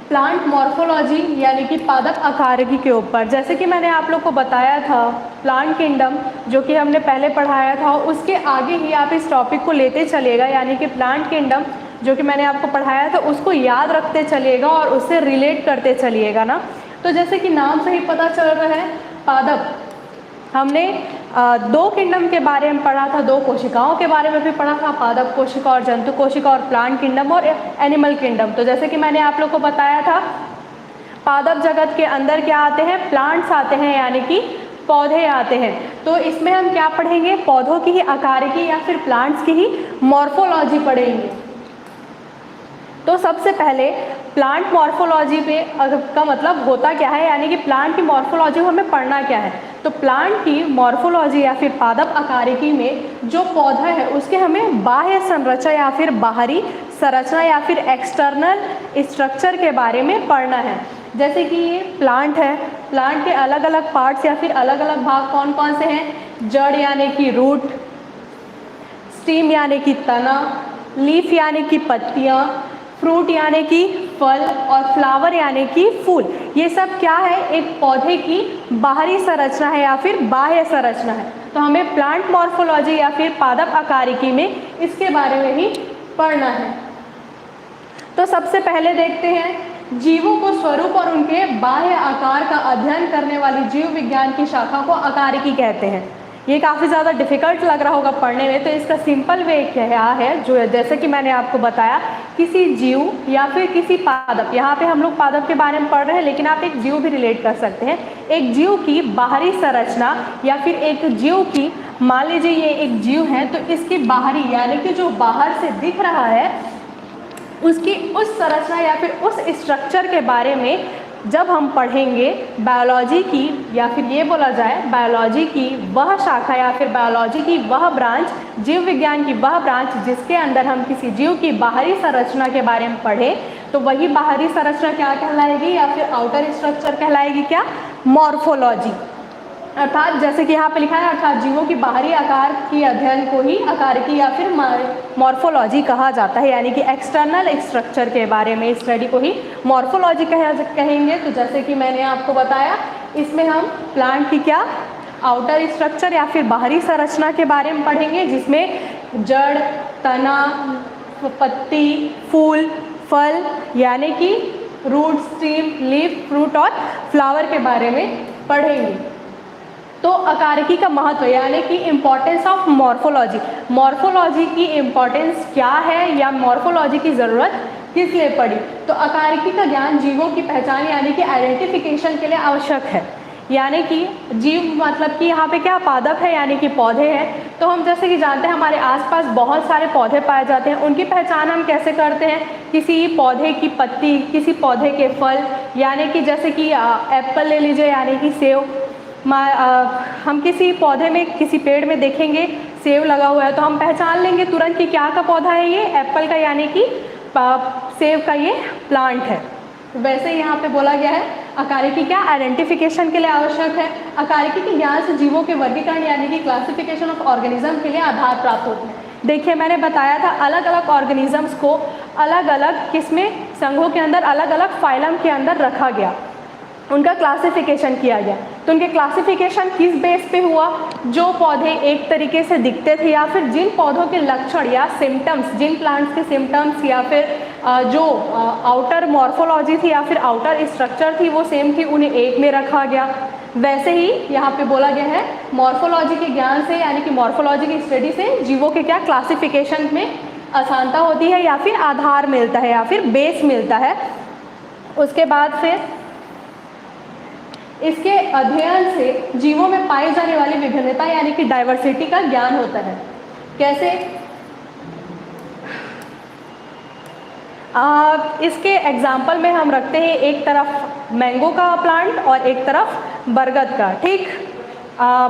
Plant morphology यानी कि पादप आकारिकी के ऊपर। जैसे कि मैंने आप लोग को बताया था प्लांट किंगडम जो कि हमने पहले पढ़ाया था, उसके आगे ही आप इस टॉपिक को लेते चलिएगा, यानी कि प्लांट किंगडम जो कि मैंने आपको पढ़ाया था उसको याद रखते चलिएगा और उससे रिलेट करते चलिएगा ना। तो जैसे कि नाम से ही पता चल रहा है पादप, हमने दो किंगडम के बारे में पढ़ा था, दो कोशिकाओं के बारे में भी पढ़ा था, पादप कोशिका और जंतु कोशिका, और प्लांट किंगडम और एनिमल किंगडम। तो जैसे कि मैंने आप लोग को बताया था पादप जगत के अंदर क्या आते हैं, प्लांट्स आते हैं यानी कि पौधे आते हैं। तो इसमें हम क्या पढ़ेंगे, पौधों की ही आकारिकी या फिर प्लांट्स की ही मॉर्फोलॉजी पढ़ेंगे। तो सबसे पहले प्लांट मॉर्फोलॉजी पे का मतलब होता क्या है, यानी कि प्लांट की मॉर्फोलॉजी हमें पढ़ना क्या है। तो प्लांट की मॉर्फोलॉजी या फिर पादप आकारिकी में जो पौधा है उसके हमें बाह्य संरचना या फिर बाहरी संरचना या फिर एक्सटर्नल स्ट्रक्चर के बारे में पढ़ना है। जैसे कि ये प्लांट है, प्लांट के अलग अलग पार्ट्स या फिर अलग अलग भाग कौन कौन से हैं, जड़ यानी कि रूट, स्टीम यानी कि तना, लीफ यानी कि पत्तियाँ, फ्रूट यानी कि फल, और फ्लावर यानी कि फूल। ये सब क्या है, एक पौधे की बाहरी संरचना है या फिर बाह्य संरचना है। तो हमें प्लांट मॉर्फोलॉजी या फिर पादप आकारिकी में इसके बारे में ही पढ़ना है। तो सबसे पहले देखते हैं जीवों को स्वरूप और उनके बाह्य आकार का अध्ययन करने वाली जीव विज्ञान की शाखा को आकारिकी कहते हैं। ये काफ़ी ज़्यादा डिफ़िकल्ट लग रहा होगा पढ़ने में, तो इसका सिंपल वे क्या है, जो जैसे कि मैंने आपको बताया, किसी जीव या फिर किसी पादप, यहाँ पे हम लोग पादप के बारे में पढ़ रहे हैं लेकिन आप एक जीव भी रिलेट कर सकते हैं, एक जीव की बाहरी संरचना या फिर एक जीव की, मान लीजिए ये एक जीव है तो इसकी बाहरी यानी कि जो बाहर से दिख रहा है उसकी उस संरचना या फिर उस स्ट्रक्चर के बारे में जब हम पढ़ेंगे बायोलॉजी की, या फिर ये बोला जाए बायोलॉजी की वह शाखा या फिर बायोलॉजी की वह ब्रांच, जीव विज्ञान की वह ब्रांच जिसके अंदर हम किसी जीव की बाहरी संरचना के बारे में पढ़ें, तो वही बाहरी संरचना क्या कहलाएगी या फिर आउटर स्ट्रक्चर कहलाएगी, क्या, मॉर्फोलॉजी। अर्थात जैसे कि यहाँ पे लिखा है, अर्थात जीवों की बाहरी आकार की अध्ययन को ही आकारिकी या फिर मॉर्फोलॉजी कहा जाता है, यानी कि एक्सटर्नल स्ट्रक्चर के बारे में स्टडी को ही मॉर्फोलॉजी कहेंगे। तो जैसे कि मैंने आपको बताया, इसमें हम प्लांट की क्या, आउटर स्ट्रक्चर या फिर बाहरी संरचना के बारे में पढ़ेंगे, जिसमें जड़, तना, पत्ती, फूल, फल यानी कि रूट, स्टीम, लीफ, फ्रूट और फ्लावर के बारे में पढ़ेंगे। तो आकारिकी का महत्व यानी कि इम्पॉर्टेंस ऑफ मॉर्फोलॉजी, मॉर्फोलॉजी की इम्पॉर्टेंस क्या है या मॉर्फोलॉजी की ज़रूरत किस लिए पड़ी। तो आकारिकी का ज्ञान जीवों की पहचान यानी कि आइडेंटिफिकेशन के लिए आवश्यक है। यानी कि जीव मतलब कि यहाँ पे क्या, पादप है यानी कि पौधे हैं। तो हम जैसे कि जानते हैं हमारे आसपास बहुत सारे पौधे पाए जाते हैं, उनकी पहचान हम कैसे करते हैं, किसी पौधे की पत्ती, किसी पौधे के फल, यानी कि जैसे कि एप्पल ले लीजिए यानी कि सेब, हम किसी पौधे में, किसी पेड़ में देखेंगे सेब लगा हुआ है तो हम पहचान लेंगे तुरंत कि क्या का पौधा है ये, एप्पल का यानी कि सेब का ये प्लांट है। वैसे ही यहाँ पे बोला गया है आकारिकी क्या, आइडेंटिफिकेशन के लिए आवश्यक है। आकारिकी के ज्ञान से जीवों के वर्गीकरण यानी कि क्लासिफिकेशन ऑफ ऑर्गेनिज्म के लिए आधार प्राप्त होते हैं। देखिए मैंने बताया था अलग अलग ऑर्गेनिजम्स को अलग अलग किस्में, संघों के अंदर, अलग अलग फाइलम के अंदर रखा गया, उनका क्लासिफिकेशन किया गया। तो उनके क्लासिफिकेशन किस बेस पे हुआ, जो पौधे एक तरीके से दिखते थे या फिर जिन पौधों के लक्षण या सिम्टम्स, जिन प्लांट्स के सिम्टम्स या फिर जो आउटर मॉर्फोलॉजी थी या फिर आउटर स्ट्रक्चर थी वो सेम थी, उन्हें एक में रखा गया। वैसे ही यहाँ पे बोला गया है मॉर्फोलॉजी के ज्ञान से यानी कि मॉर्फोलॉजी की स्टडी से जीवों के क्या, क्लासिफिकेशन में आसानता होती है या फिर आधार मिलता है या फिर बेस मिलता है। उसके बाद फिर इसके अध्ययन से जीवों में पाई जाने वाली विभिन्नता यानी कि डाइवर्सिटी का ज्ञान होता है। कैसे, इसके एग्जाम्पल में हम रखते हैं एक तरफ मैंगो का प्लांट और एक तरफ बरगद का, ठीक।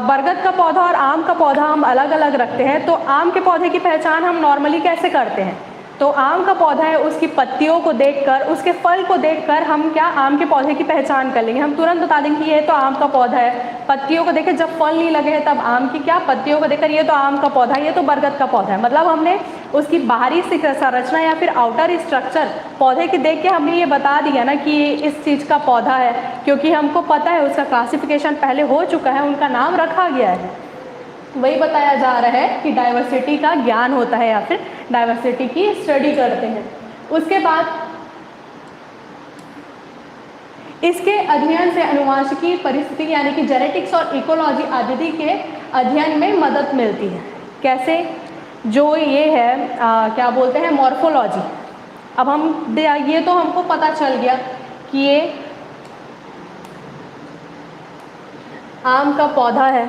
बरगद का पौधा और आम का पौधा हम अलग अलग रखते हैं। तो आम के पौधे की पहचान हम नॉर्मली कैसे करते हैं, तो आम का पौधा है, उसकी पत्तियों को देखकर, उसके फल को देखकर हम क्या आम के पौधे की पहचान कर लेंगे। हम तुरंत बता देंगे कि ये तो आम का पौधा है। पत्तियों को देखें, जब फल नहीं लगे हैं तब आम की क्या पत्तियों को देखकर ये तो आम का पौधा है, ये तो बरगद का पौधा है। मतलब हमने उसकी बाहरी संरचना या फिर आउटर स्ट्रक्चर पौधे की देख के हमने ये बता दिया ना कि ये इस चीज़ का पौधा है, क्योंकि हमको पता है उसका क्लासिफिकेशन पहले हो चुका है, उनका नाम रखा गया है। वही बताया जा रहा है कि डाइवर्सिटी का ज्ञान होता है या फिर डाइवर्सिटी की स्टडी करते हैं। उसके बाद इसके अध्ययन से आनुवंशिकी परिस्थिति यानी कि जेनेटिक्स और इकोलॉजी आदि के अध्ययन में मदद मिलती है। कैसे? जो ये है क्या बोलते हैं, मॉर्फोलॉजी। अब हम ये तो हमको पता चल गया कि ये आम का पौधा है,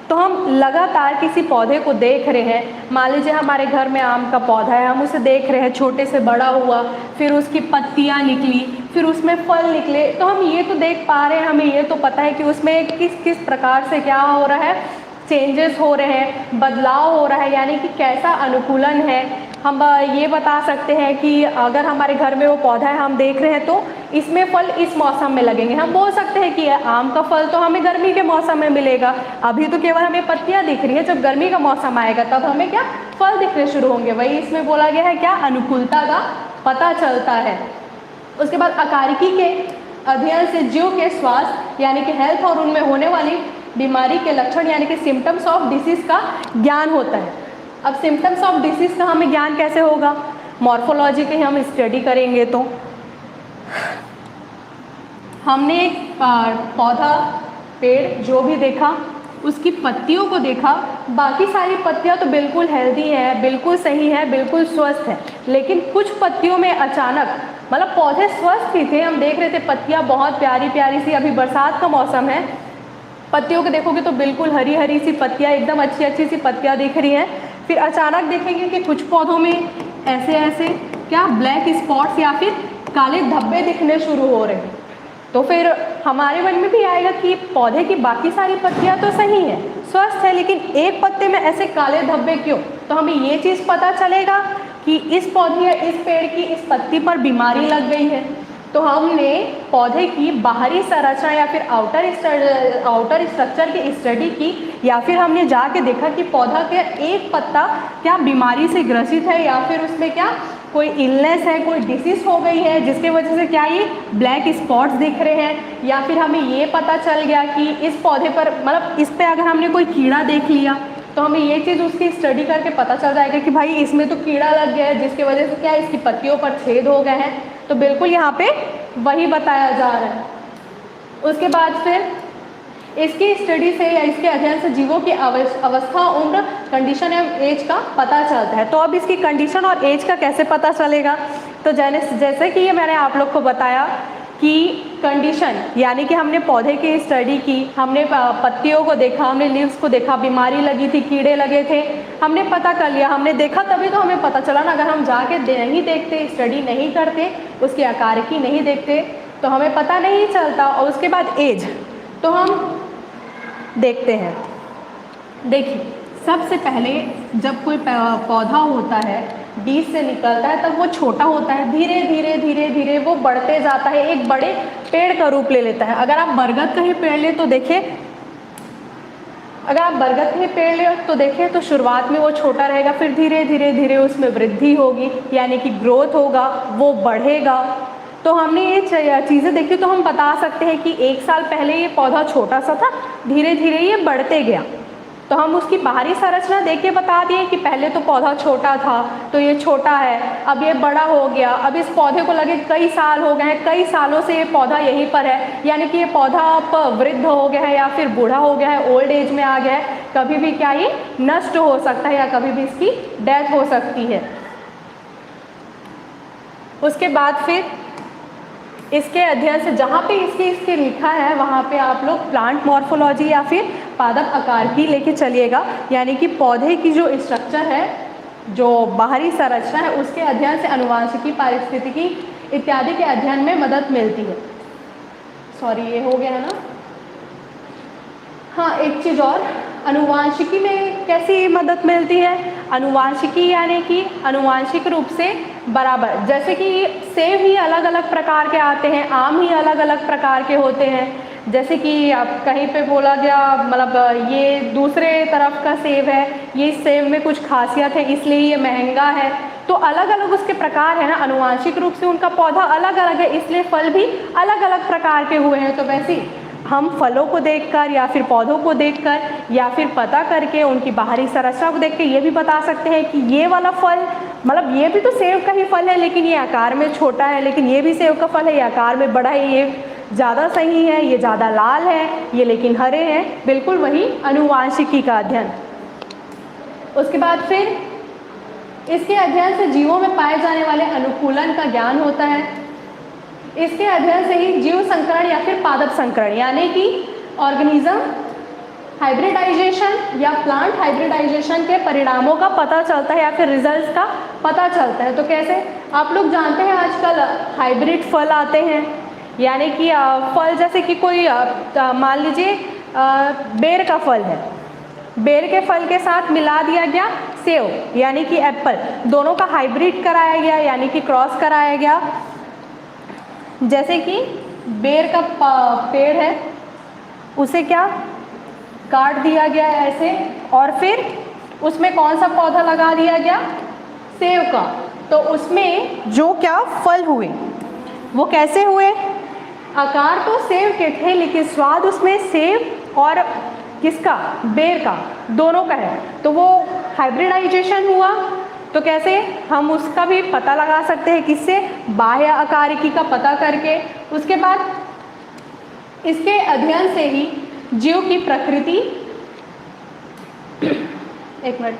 तो हम लगातार किसी पौधे को देख रहे हैं। मान लीजिए हमारे घर में आम का पौधा है, हम उसे देख रहे हैं, छोटे से बड़ा हुआ, फिर उसकी पत्तियां निकली, फिर उसमें फल निकले, तो हम ये तो देख पा रहे हैं, हमें ये तो पता है कि उसमें किस किस प्रकार से क्या हो रहा है, चेंजेस हो रहे हैं, बदलाव हो रहा है, यानी कि कैसा अनुकूलन है। हम ये बता सकते हैं कि अगर हमारे घर में वो पौधा है, हम देख रहे हैं तो इसमें फल इस मौसम में लगेंगे। हम बोल सकते हैं कि आम का फल तो हमें गर्मी के मौसम में मिलेगा, अभी तो केवल हमें पत्तियां दिख रही है, जब गर्मी का मौसम आएगा तब हमें क्या फल दिखने शुरू होंगे। वही इसमें बोला गया है, क्या अनुकूलता का पता चलता है। उसके बाद अकारिकी के अध्ययन से जीव के स्वास्थ्य यानी कि हेल्थ और उनमें होने वाली बीमारी के लक्षण यानी कि सिम्टम्स ऑफ डिसीज का ज्ञान होता है। अब सिम्टम्स ऑफ डिसीज का हमें ज्ञान कैसे होगा? मॉर्फोलॉजी के हम स्टडी करेंगे। तो हमने एक पौधा, पेड़ जो भी देखा, उसकी पत्तियों को देखा, बाकी सारी पत्तियां तो बिल्कुल हेल्दी है, बिल्कुल सही है, बिल्कुल स्वस्थ है, लेकिन कुछ पत्तियों में अचानक, मतलब पौधे स्वस्थ ही थे, हम देख रहे थे पत्तियां बहुत प्यारी प्यारी सी, अभी बरसात का मौसम है, पत्तियों को देखोगे तो बिल्कुल हरी हरी सी पत्तियां, एकदम अच्छी अच्छी सी पत्तियां दिख रही हैं। फिर अचानक देखेंगे कि कुछ पौधों में ऐसे ऐसे क्या ब्लैक स्पॉट्स या फिर काले धब्बे दिखने शुरू हो रहे हैं। तो फिर हमारे मन में भी आएगा कि पौधे की बाकी सारी पत्तियां तो सही हैं, स्वस्थ है, लेकिन एक पत्ते में ऐसे काले धब्बे क्यों? तो हमें ये चीज़ पता चलेगा कि इस पौधे या इस पेड़ की इस पत्ती पर बीमारी लग गई है। तो हमने पौधे की बाहरी संरचना या फिर आउटर स्ट्रक्चर की स्टडी की, या फिर हमने जाके देखा कि पौधा के एक पत्ता क्या बीमारी से ग्रसित है, या फिर उसमें क्या कोई इलनेस है, कोई डिसीज हो गई है जिसके वजह से क्या ये ब्लैक स्पॉट्स दिख रहे हैं, या फिर हमें ये पता चल गया कि इस पौधे पर, मतलब इस पे अगर हमने कोई कीड़ा देख लिया तो हमें ये चीज़ उसकी स्टडी करके पता चल जाएगा कि भाई इसमें तो कीड़ा लग गया है, जिसकी वजह से क्या इसकी पत्तियों पर छेद हो गए हैं। तो बिल्कुल यहाँ पे वही बताया जा रहा है। उसके बाद फिर इसकी स्टडी से या इसके अध्ययन से जीवों की अवस्था, उम्र, कंडीशन एवं एज का पता चलता है। तो अब इसकी कंडीशन और एज का कैसे पता चलेगा? तो जैसे कि ये मैंने आप लोग को बताया कि कंडीशन यानी कि हमने पौधे की स्टडी की, हमने पत्तियों को देखा, हमने लीव्स को देखा, बीमारी लगी थी, कीड़े लगे थे, हमने पता कर लिया, हमने देखा तभी तो हमें पता चला ना। अगर हम जाके नहीं देखते, स्टडी नहीं करते, उसकी आकारिकी नहीं देखते तो हमें पता नहीं चलता। और उसके बाद एज तो हम देखते हैं। देखिए, सबसे पहले जब कोई पौधा होता है, बीज से निकलता है, तब वो छोटा होता है, धीरे धीरे धीरे धीरे वो बढ़ते जाता है, एक बड़े पेड़ का रूप ले लेता है। अगर आप बरगद का ही पेड़ ले तो देखिए, अगर आप बरगद का ही पेड़ ले तो देखिए तो शुरुआत में वो छोटा रहेगा, फिर धीरे धीरे धीरे उसमें वृद्धि होगी, यानी कि ग्रोथ होगा, वो बढ़ेगा। तो हमने ये चीज़ें देखी तो हम बता सकते हैं कि एक साल पहले ये पौधा छोटा सा था, धीरे धीरे ये बढ़ते गया। तो हम उसकी बाहरी संरचना देख के बता दिए कि पहले तो पौधा छोटा था तो ये छोटा है, अब ये बड़ा हो गया, अब इस पौधे को लगे कई साल हो गए हैं, कई सालों से ये पौधा यहीं पर है, यानी कि ये पौधा अब वृद्ध हो गया है या फिर बूढ़ा हो गया है, ओल्ड एज में आ गया है, कभी भी क्या ये नष्ट हो सकता है या कभी भी इसकी डेथ हो सकती है। उसके बाद फिर इसके अध्ययन से जहाँ पे इसके लिखा है वहाँ पे आप लोग प्लांट मॉर्फोलॉजी या फिर पादप आकार की लेके चलिएगा, यानी कि पौधे की जो स्ट्रक्चर है, जो बाहरी संरचना है, उसके अध्ययन से आनुवंशिकी, पारिस्थितिकी इत्यादि के अध्ययन में मदद मिलती है। सॉरी, ये हो गया है ना। हाँ, एक चीज़ और, आनुवंशिकी में कैसी मदद मिलती है? आनुवंशिकी यानी कि आनुवंशिक रूप से बराबर। जैसे कि सेब ही अलग अलग प्रकार के आते हैं, आम ही अलग अलग प्रकार के होते हैं। जैसे कि आप कहीं पे बोला गया मतलब ये दूसरे तरफ का सेब है, ये सेब में कुछ खासियत है इसलिए ये महंगा है, तो अलग अलग उसके प्रकार है ना, आनुवांशिक रूप से उनका पौधा अलग अलग है, इसलिए फल भी अलग अलग प्रकार के हुए हैं। तो वैसे हम फलों को देखकर या फिर पौधों को देखकर या फिर पता करके उनकी बाहरी संरचना को देख के ये भी बता सकते हैं कि ये वाला फल मतलब ये भी तो सेब का ही फल है लेकिन ये आकार में छोटा है, लेकिन ये भी सेब का फल है, ये आकार में बड़ा है, ये ज़्यादा सही है, ये ज़्यादा लाल है, ये लेकिन हरे हैं। बिल्कुल वही आनुवांशिकी का अध्ययन। उसके बाद फिर इसके अध्ययन से जीवों में पाए जाने वाले अनुकूलन का ज्ञान होता है। इसके अध्ययन से ही जीव संकरण या फिर पादप संकरण यानी कि ऑर्गेनिज्म हाइब्रिडाइजेशन या प्लांट हाइब्रिडाइजेशन के परिणामों का पता चलता है या फिर रिजल्ट्स का पता चलता है। तो कैसे, आप लोग जानते हैं आजकल हाइब्रिड फल आते हैं, यानी कि फल जैसे कि कोई मान लीजिए बेर का फल है, बेर के फल के साथ मिला दिया गया सेब यानी कि एप्पल, दोनों का हाइब्रिड कराया गया यानी कि क्रॉस कराया गया। जैसे कि बेर का पेड़ है, उसे क्या काट दिया गया ऐसे और फिर उसमें कौन सा पौधा लगा दिया गया, सेब का। तो उसमें जो क्या फल हुए वो कैसे हुए, आकार तो सेब के थे लेकिन स्वाद उसमें सेब और किसका, बेर का, दोनों का है, तो वो हाइब्रिडाइजेशन हुआ। तो कैसे, हम उसका भी पता लगा सकते हैं, किससे, बाह्य आकारिकी का पता करके। उसके बाद इसके अध्ययन से ही जीव की प्रकृति एक मिनट,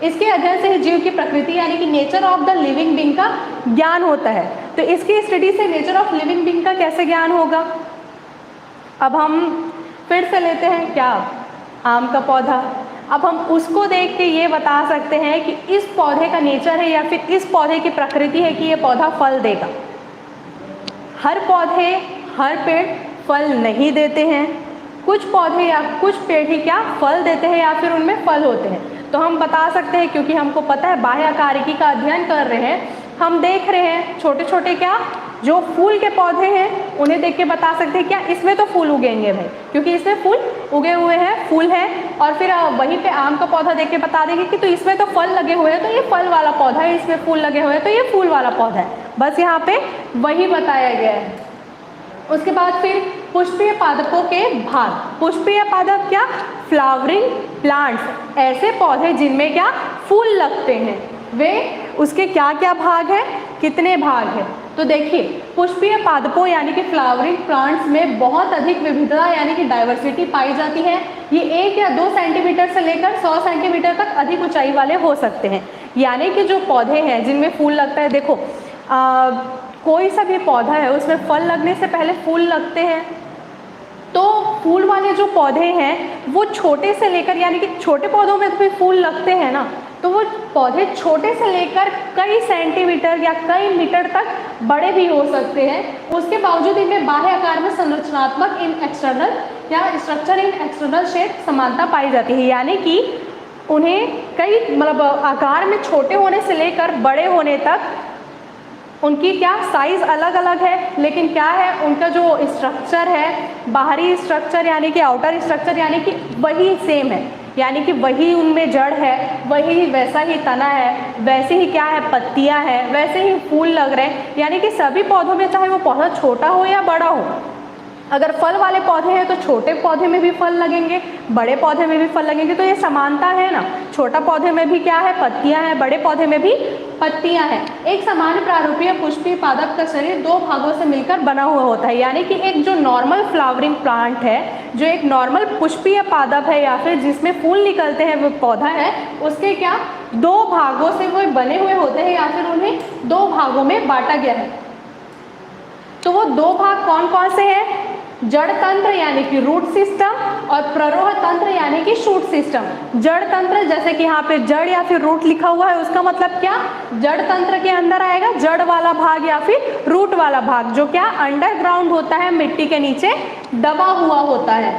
इसके अध्ययन से ही जीव की प्रकृति यानी कि nature of the living being का ज्ञान होता है। तो इसकी स्टडी से नेचर ऑफ लिविंग बीइंग का कैसे ज्ञान होगा। अब हम फिर से लेते हैं क्या, आम का पौधा। अब हम उसको देख के ये बता सकते हैं कि इस पौधे का नेचर है या फिर इस पौधे की प्रकृति है कि ये पौधा फल देगा। हर पौधे, हर पेड़ फल नहीं देते हैं, कुछ पौधे या कुछ पेड़ ही क्या फल देते हैं या फिर उनमें फल होते हैं। तो हम बता सकते हैं क्योंकि हमको पता है बाह्य आकारिकी का अध्ययन कर रहे हैं, हम देख रहे हैं छोटे छोटे क्या जो फूल के पौधे हैं उन्हें देख के बता सकते हैं क्या इसमें तो फूल उगेंगे भाई, क्योंकि इसमें फूल उगे हुए हैं, फूल है। और फिर वहीं पे आम का पौधा देख के बता देंगे कि तो इसमें तो फल लगे हुए हैं तो ये फल वाला पौधा है, इसमें फूल लगे हुए हैं तो ये फूल वाला पौधा है। बस यहाँ पे वही बताया गया है। उसके बाद फिर पुष्पीय पादपों के भाग। पुष्पीय पादप क्या, फ्लावरिंग प्लांट्स, ऐसे पौधे जिनमें क्या फूल लगते हैं, वे उसके क्या क्या भाग हैं, कितने भाग हैं। तो देखिए पुष्पीय पादपों यानी कि फ्लावरिंग प्लांट्स में बहुत अधिक विविधता यानी कि डाइवर्सिटी पाई जाती है। ये 1 या 2 सेंटीमीटर से लेकर 100 सेंटीमीटर तक अधिक ऊंचाई वाले हो सकते हैं। यानी कि जो पौधे हैं जिनमें फूल लगता है, देखो कोई सा भी पौधा है उसमें फल लगने से पहले फूल लगते हैं, तो फूल वाले जो पौधे हैं वो छोटे से लेकर यानी कि छोटे पौधों में भी फूल लगते हैं ना, तो वो पौधे छोटे से लेकर कई सेंटीमीटर या कई मीटर तक बड़े भी हो सकते हैं। उसके बावजूद इनमें बाह्य आकार में संरचनात्मक इन एक्सटर्नल या स्ट्रक्चर इन एक्सटर्नल शेप समानता पाई जाती है। यानी कि उन्हें कई मतलब आकार में छोटे होने से लेकर बड़े होने तक उनकी क्या साइज़ अलग अलग है, लेकिन क्या है उनका जो स्ट्रक्चर है, बाहरी स्ट्रक्चर यानी कि आउटर स्ट्रक्चर यानी कि वही सेम है, यानी कि वही उनमें जड़ है, वही वैसा ही तना है, वैसे ही क्या है पत्तियां हैं, वैसे ही फूल लग रहे हैं। यानी कि सभी पौधों में चाहे वो पौधा छोटा हो या बड़ा हो, अगर फल वाले पौधे हैं तो छोटे पौधे में भी फल लगेंगे, बड़े पौधे में भी फल लगेंगे। तो ये समानता है ना, छोटा पौधे में भी क्या है पत्तियां हैं, बड़े पौधे में भी पत्तियां हैं। एक सामान्य प्रारूपीय पुष्पीय पादप का शरीर 2 भागों से मिलकर बना हुआ होता है। यानी कि एक जो नॉर्मल फ्लावरिंग प्लांट है, जो एक नॉर्मल पुष्पीय पादप है या फिर जिसमें फूल निकलते हैं वो पौधा है, उसके क्या 2 भागों से वो बने हुए होते हैं या फिर उन्हें 2 भागों में बांटा गया है। तो वो 2 भाग कौन कौन से हैं, जड़ तंत्र यानी कि रूट सिस्टम और प्ररोह तंत्र यानी कि शूट सिस्टम। जड़ तंत्र जैसे कि यहाँ पे जड़ या फिर रूट लिखा हुआ है, उसका मतलब क्या, जड़ तंत्र के अंदर आएगा जड़ वाला भाग या फिर रूट वाला भाग, जो क्या अंडरग्राउंड होता है, मिट्टी के नीचे दबा हुआ होता है।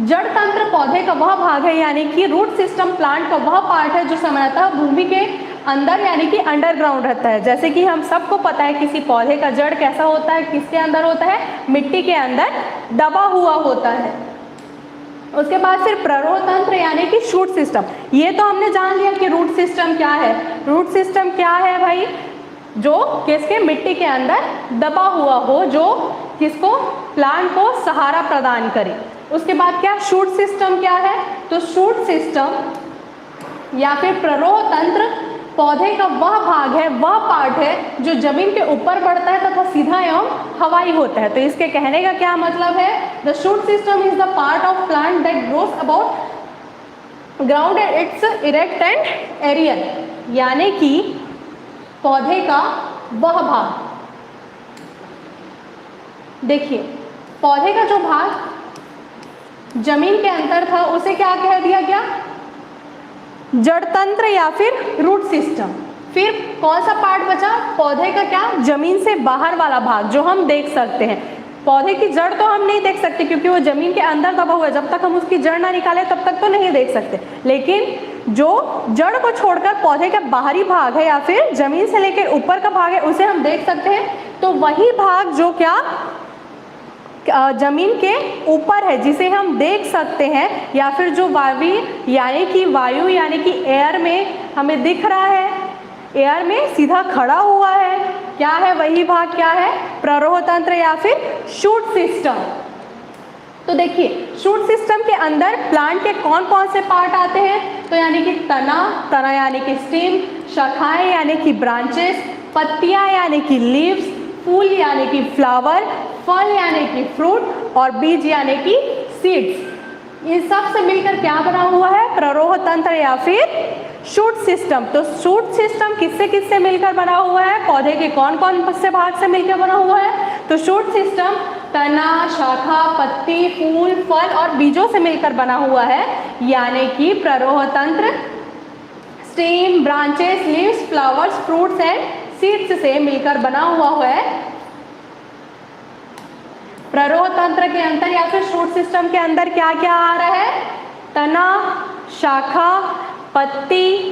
जड़ तंत्र पौधे का वह भाग है यानी कि रूट सिस्टम प्लांट का वह पार्ट है जो सामान्यतः भूमि के अंदर यानी कि अंडरग्राउंड रहता है। जैसे कि हम सबको पता है किसी पौधे का जड़ कैसा होता है, किसके अंदर होता है, मिट्टी के अंदर दबा हुआ होता है। उसके बाद फिर प्ररोह तंत्र यानी कि शूट सिस्टम। ये तो हमने जान लिया कि रूट सिस्टम क्या है। रूट सिस्टम क्या है भाई, जो किसके मिट्टी के अंदर दबा हुआ हो, जो किसको, प्लांट को सहारा प्रदान करे। उसके बाद क्या शूट सिस्टम क्या है, तो शूट सिस्टम या फिर प्ररोह तंत्र पौधे का वह भाग है, वह पार्ट है जो जमीन के ऊपर बढ़ता है तथा सीधा एवं हवाई होता है। तो इसके कहने का क्या मतलब है, the shoot system is the part of plant that grows about ground and it's erect and aerial, यानी कि पौधे का वह भाग, देखिए पौधे का जो भाग जमीन के अंदर था उसे क्या कह दिया गया, जड़ तंत्र या फिर रूट सिस्टम। फिर कौन सा पार्ट बचा, पौधे का क्या, जमीन से बाहर वाला भाग जो हम देख सकते हैं। पौधे की जड़ तो हम नहीं देख सकते क्योंकि वो जमीन के अंदर दबा हुआ है, जब तक हम उसकी जड़ ना निकालें तब तक तो नहीं देख सकते। लेकिन जो जड़ को छोड़कर पौधे का बाहरी भाग है या फिर जमीन से लेकर ऊपर का भाग है उसे हम देख सकते हैं। तो वही भाग जो क्या जमीन के ऊपर है जिसे हम देख सकते हैं, या फिर जो वायु यानी कि एयर में हमें दिख रहा है, एयर में सीधा खड़ा हुआ है, क्या है वही भाग, क्या है, प्ररोह तंत्र या फिर शूट सिस्टम। तो देखिए शूट सिस्टम के अंदर प्लांट के कौन कौन से पार्ट आते हैं, तो यानी कि तना यानी कि स्टेम, शाखाएं यानी कि ब्रांचेस, पत्तियां यानी कि लीव्स, फूल यानी कि फ्लावर, फल यानी कि फ्रूट और बीज यानी कि सीड्स। इन सब से मिलकर क्या बना हुआ है, प्ररोह तंत्र या फिर शूट सिस्टम। तो शूट सिस्टम किससे किससे मिलकर बना हुआ है, पौधे के कौन कौन से भाग से मिलकर बना हुआ है, तो शूट सिस्टम तना, शाखा, पत्ती, फूल, फल और बीजों से मिलकर बना हुआ है। यानी कि प्ररोह तंत्र stem, branches, leaves, flowers, fruits and seeds से मिलकर बना हुआ है। प्ररोह तंत्र के अंदर या फिर शूट सिस्टम के अंदर क्या क्या आ रहा है, तना, शाखा, पत्ती,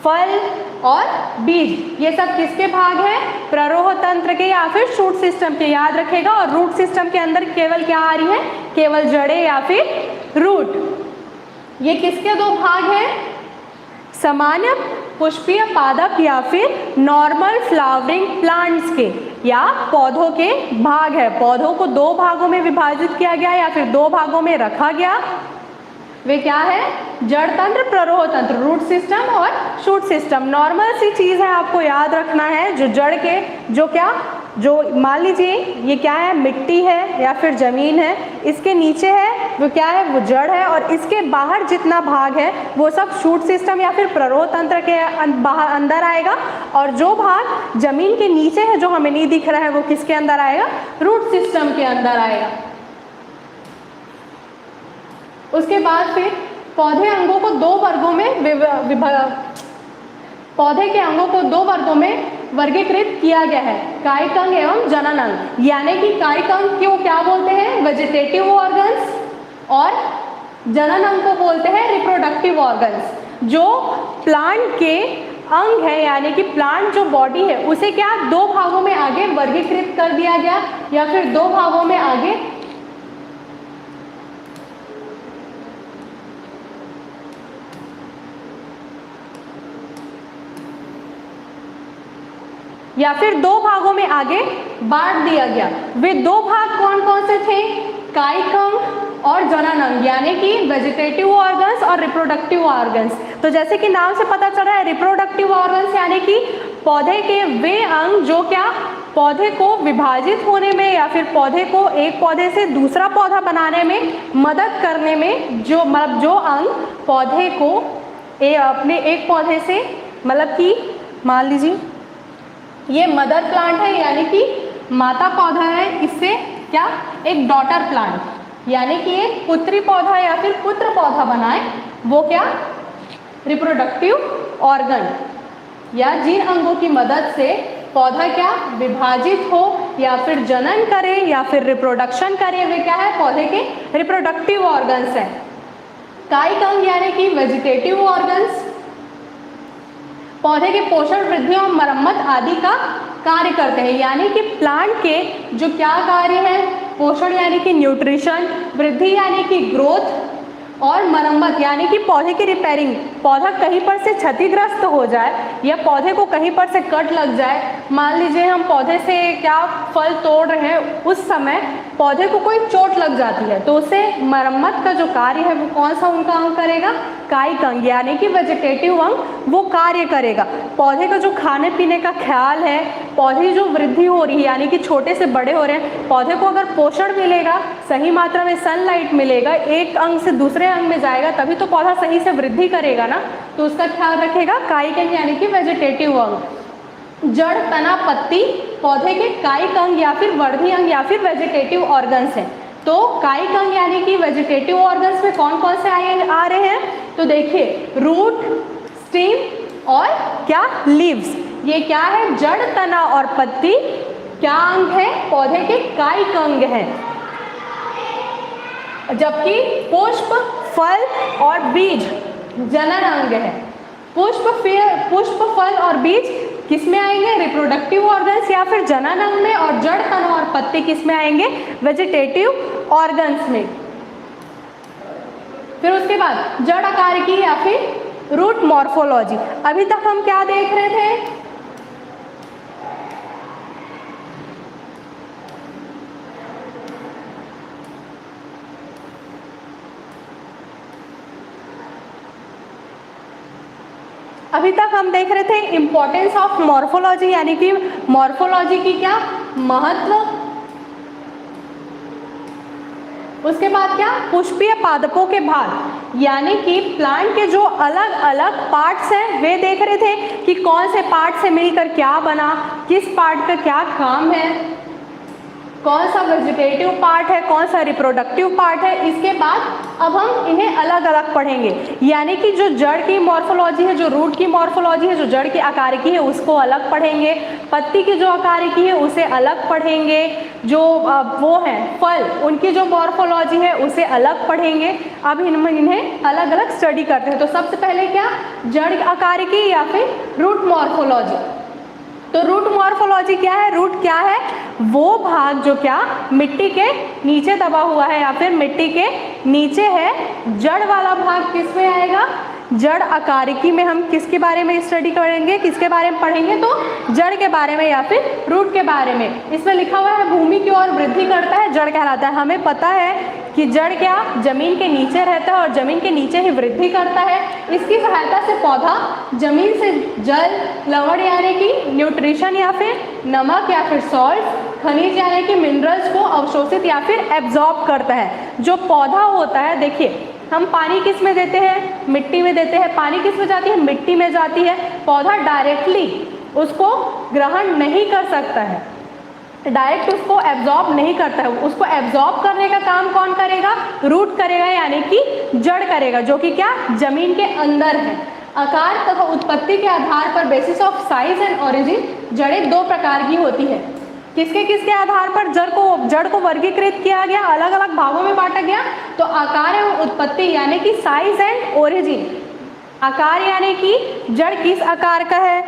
फल और बीज, ये सब किसके भाग हैं, प्ररोह तंत्र के या फिर शूट सिस्टम के, याद रखेगा। और रूट सिस्टम के अंदर केवल क्या आ रही है, केवल जड़ें या फिर रूट। ये किसके दो भाग हैं, सामान्य पुष्पीय पादप या फिर नॉर्मल फ्लावरिंग प्लांट्स के या पौधों के भाग है। पौधों को दो भागों में विभाजित किया गया या फिर दो भागों में रखा गया। वे क्या है, जड़ तंत्र, प्ररोह तंत्र, रूट सिस्टम और शूट सिस्टम। नॉर्मल सी चीज़ है, आपको याद रखना है, जो जड़ के जो मान लीजिए ये क्या है, मिट्टी है या फिर ज़मीन है, इसके नीचे है वो क्या है, वो जड़ है, और इसके बाहर जितना भाग है वो सब शूट सिस्टम या फिर प्ररोह तंत्र के बाहर अंदर आएगा, और जो भाग ज़मीन के नीचे है जो हमें नहीं दिख रहा है वो किसके अंदर आएगा, रूट सिस्टम के अंदर आएगा। उसके बाद फिर पौधे अंगों को दो वर्गों में पौधे के अंगों को दो वर्गों में वर्गीकृत किया गया है, कायिक अंग एवं जनन अंग। यानी कि कायिक अंग को क्या बोलते हैं, वेजिटेटिव ऑर्गन्स, और जनन अंग को बोलते हैं रिप्रोडक्टिव ऑर्गन्स। जो प्लांट के अंग है यानी कि प्लांट जो बॉडी है उसे क्या दो भागों में आगे वर्गीकृत कर दिया गया या फिर दो भागों में आगे बांट दिया गया। वे दो भाग कौन कौन से थे, कायिक अंग और जनन अंग, यानी कि वेजिटेटिव ऑर्गन्स और रिप्रोडक्टिव ऑर्गन्स। तो जैसे कि नाम से पता चल रहा है, रिप्रोडक्टिव ऑर्गन्स यानी कि पौधे के वे अंग जो क्या पौधे को विभाजित होने में या फिर पौधे को एक पौधे से दूसरा पौधा बनाने में मदद करने में जो अंग पौधे को अपने एक पौधे से कि मान लीजिए ये मदर प्लांट है यानी कि माता पौधा है, इससे क्या एक डॉटर प्लांट यानी कि एक पुत्री पौधा या फिर पुत्र पौधा बनाए, वो क्या रिप्रोडक्टिव ऑर्गन, या जिन अंगों की मदद से पौधा क्या विभाजित हो या फिर जनन करे या फिर रिप्रोडक्शन करे, वे क्या है, पौधे के रिप्रोडक्टिव ऑर्गन्स हैं। कायिक अंग यानी कि वेजिटेटिव ऑर्गन्स पौधे के पोषण, वृद्धि और मरम्मत आदि का कार्य करते हैं। यानी कि प्लांट के जो क्या कार्य है, पोषण यानी कि न्यूट्रिशन, वृद्धि यानी कि ग्रोथ और मरम्मत यानी कि पौधे की रिपेयरिंग। पौधा कहीं पर से क्षतिग्रस्त हो जाए या पौधे को कहीं पर से कट लग जाए, मान लीजिए हम पौधे से क्या फल तोड़ रहे हैं, उस समय पौधे को कोई चोट लग जाती है, तो उसे मरम्मत का जो कार्य है वो कौन सा उनका अंग करेगा, कायिक अंग यानी कि वेजिटेटिव अंग वो कार्य करेगा। पौधे का जो खाने पीने का ख्याल है, पौधे जो वृद्धि हो रही है यानी कि छोटे से बड़े हो रहे हैं, पौधे को अगर पोषण मिलेगा, सही मात्रा में सनलाइट मिलेगा, एक अंग से दूसरे अंग में जाएगा, तभी तो पौधा सही से वृद्धि करेगा ना, तो उसका ख्याल रखेगा कायिक अंग यानी कि वेजिटेटिव अंग। जड़, तना, पत्ती पौधे के कायिक अंग या फिर वर्धी अंग या फिर वेजिटेटिव ऑर्गन्स हैं। तो कायिक अंग यानी कि वेजिटेटिव ऑर्गन्स में कौन कौन से आ रहे हैं, तो देखिए रूट, स्टेम और क्या, लीव्स। ये क्या है, जड़, तना और पत्ती क्या अंग है, पौधे के कायिक अंग हैं। जबकि पुष्प, फल और बीज जनन अंग है। पुष्प, फल और बीज किस में आएंगे, रिप्रोडक्टिव ऑर्गन्स या फिर जनन अंग में, और जड़, तना और पत्ती किस में आएंगे, वेजिटेटिव ऑर्गन्स में। फिर उसके बाद जड़ आकार की या फिर रूट मॉर्फोलॉजी। अभी तक हम क्या देख रहे थे, अभी तक हम देख रहे थे इंपॉर्टेंस ऑफ मॉर्फोलॉजी यानी कि मॉर्फोलॉजी की क्या महत्व। उसके बाद क्या, पुष्पीय पादपों के भाग यानी कि प्लांट के जो अलग अलग पार्ट्स हैं वे देख रहे थे कि कौन से पार्ट से मिलकर क्या बना, किस पार्ट का क्या काम है, कौन सा वेजिटेटिव पार्ट है, कौन सा रिप्रोडक्टिव पार्ट है। इसके बाद अब हम इन्हें अलग अलग पढ़ेंगे, यानी कि जो जड़ की मॉर्फोलॉजी है, जो रूट की मॉर्फोलॉजी है, जो जड़ की आकारिकी है उसको अलग पढ़ेंगे, पत्ती की जो आकारिकी है उसे अलग पढ़ेंगे, जो वो है फल उनकी जो मॉर्फोलॉजी है उसे अलग पढ़ेंगे। अब इन्हें अलग अलग स्टडी करते हैं। तो सबसे पहले क्या, जड़ आकारिकी या फिर रूट मॉर्फोलॉजी। तो रूट मॉर्फोलॉजी क्या है, रूट क्या है, वो भाग जो क्या मिट्टी के नीचे दबा हुआ है या फिर मिट्टी के नीचे है। जड़ वाला भाग किस में आएगा, जड़ आकारिकी में हम किसके बारे में स्टडी करेंगे, किसके बारे में पढ़ेंगे, तो जड़ के बारे में या फिर रूट के बारे में। इसमें लिखा हुआ है भूमि की ओर वृद्धि करता है, जड़ कहलाता है। हमें पता है कि जड़ क्या जमीन के नीचे रहता है और जमीन के नीचे ही वृद्धि करता है। इसकी सहायता से पौधा जमीन से जल, लवण यानी कि न्यूट्रिशन या फिर नमक या फिर सॉल्ट, खनिज यानी कि मिनरल्स को अवशोषित या फिर एब्जॉर्ब करता है। जो पौधा होता है, देखिए हम पानी किस में देते हैं, मिट्टी में देते हैं। पानी किस में जाती है, मिट्टी में जाती है। पौधा डायरेक्टली उसको ग्रहण नहीं कर सकता है, डायरेक्ट उसको एब्जॉर्ब नहीं करता है। उसको एब्जॉर्ब करने का काम कौन करेगा, रूट करेगा यानी कि जड़ करेगा, जो कि क्या जमीन के अंदर है। आकार तथा उत्पत्ति के आधार पर basis of size and origin जड़ें दो प्रकार की होती है। किसके किसके आधार पर जड़ को वर्गीकृत किया गया, अलग अलग भागों में बांटा गया। तो आकार एवं उत्पत्ति यानी कि साइज एंड ओरिजिन। आकार यानी कि जड़ किस आकार का है,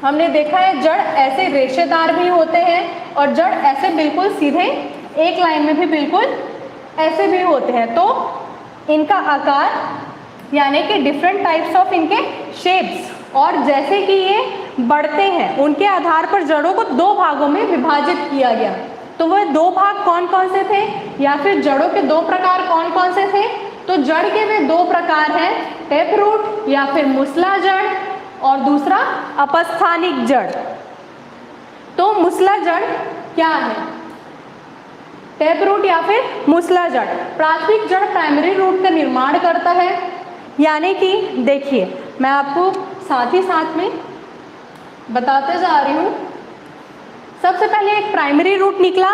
हमने देखा है जड़ ऐसे रेशेदार भी होते हैं और जड़ ऐसे बिल्कुल सीधे एक लाइन में भी बिल्कुल ऐसे भी होते हैं। तो इनका आकार यानी कि डिफरेंट टाइप्स ऑफ इनके शेप्स, और जैसे कि ये बढ़ते हैं उनके आधार पर जड़ों को दो भागों में विभाजित किया गया। तो वह दो भाग कौन कौन से थे, या फिर जड़ों के दो प्रकार कौन कौन से थे, तो जड़ के वे दो प्रकार हैं, टेप रूट या फिर मुसला जड़, और दूसरा अपस्थानिक जड़। तो मुसला जड़ क्या है, टेप रूट या फिर मुसला जड़। प्राथमिक जड़ प्राइमरी रूट का निर्माण करता है, यानी कि देखिए मैं आपको साथ ही साथ में बताते जा रही हूँ। सबसे पहले एक प्राइमरी रूट निकला,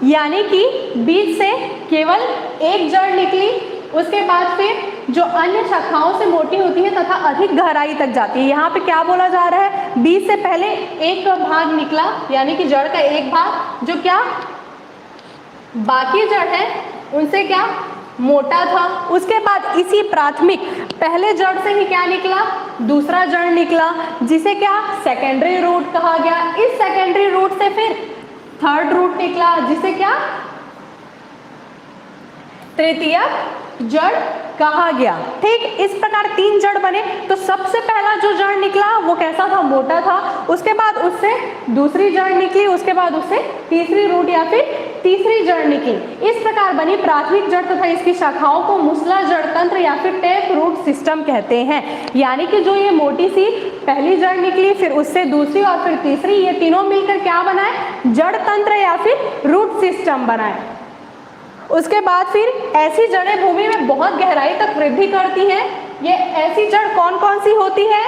यानी कि बीज से केवल एक जड़ निकली। उसके बाद फिर जो अन्य शाखाओं से मोटी होती है तथा अधिक गहराई तक जाती है। यहाँ पे क्या बोला जा रहा है, बीज से पहले एक भाग निकला, यानी कि जड़ का एक भाग जो क्या बाकी जड़ है उनसे क्या मोटा था। उसके बाद इसी प्राथमिक पहले जड़ से ही क्या निकला, दूसरा जड़ निकला, जिसे क्या सेकेंडरी रूट कहा गया। इस सेकेंडरी रूट से फिर थर्ड रूट निकला, जिसे क्या तृतीयक जड़ कहा गया। ठीक, इस प्रकार 3 जड़ बने। तो सबसे पहला जो जड़ निकला वो कैसा था, मोटा था। उसके बाद उससे दूसरी जड़ निकली, उसके बाद उससे तीसरी रूट या फिर तीसरी जड़ निकली। इस प्रकार बनी प्राथमिक जड़ तथा इसकी शाखाओं को मुसला जड़ तंत्र या फिर टेप रूट सिस्टम कहते हैं। यानी कि जो ये मोटी सी पहली जड़ निकली, फिर उससे दूसरी और फिर तीसरी, ये तीनों मिलकर क्या बनाए, जड़ तंत्र या फिर रूट सिस्टम बनाए। उसके बाद फिर ऐसी जड़ें भूमि में बहुत गहराई तक वृद्धि करती हैं। ये ऐसी जड़ कौन कौन सी होती है,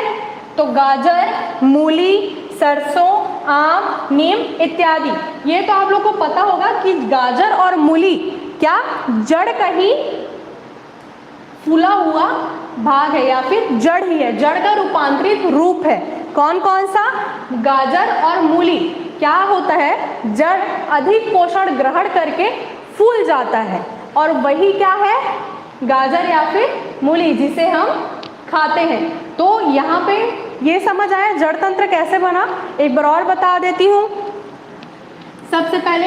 तो गाजर, मूली, सरसों, आम, नीम इत्यादि। ये तो आप लोग को पता होगा कि गाजर और मूली क्या जड़ का ही फूला हुआ भाग है या फिर जड़ ही है, जड़ का रूपांतरित रूप है। कौन कौन सा, गाजर और मूली। क्या होता है, जड़ अधिक पोषण ग्रहण करके फूल जाता है, और वही क्या है, गाजर या फिर मूली, जिसे हम खाते हैं। तो यहाँ पे ये समझ आया जड़ तंत्र कैसे बना। एक बार और बता देती हूँ। सबसे पहले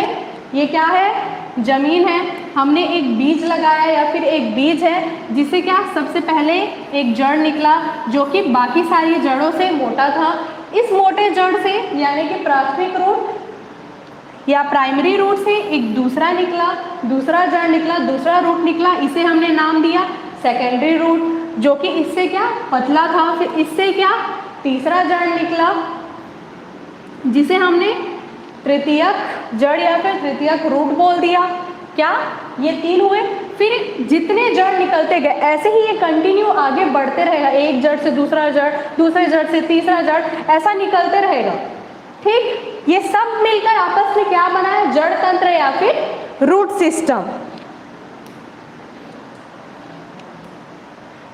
ये क्या है, जमीन है, हमने एक बीज लगाया या फिर एक बीज है, जिसे क्या सबसे पहले एक जड़ निकला जो कि बाकी सारी जड़ों से मोटा था। इस मोटे जड़ से यानी कि प्राथमिक रूट या प्राइमरी रूट से एक दूसरा निकला, दूसरा जड़ निकला, दूसरा रूट निकला, इसे हमने नाम दिया सेकेंडरी रूट, जो कि इससे क्या पतला था। फिर इससे क्या तीसरा जड़ निकला, जिसे हमने तृतीयक जड़ या फिर तृतीयक रूट बोल दिया। क्या ये 3 हुए। फिर जितने जड़ निकलते गए ऐसे ही ये कंटिन्यू आगे बढ़ते रहेगा, एक जड़ से दूसरा जड़, दूसरे जड़ से तीसरा जड़, ऐसा निकलते रहेगा। ठीक, ये सब मिलकर आपस में क्या बना है, जड़ तंत्र या फिर रूट सिस्टम।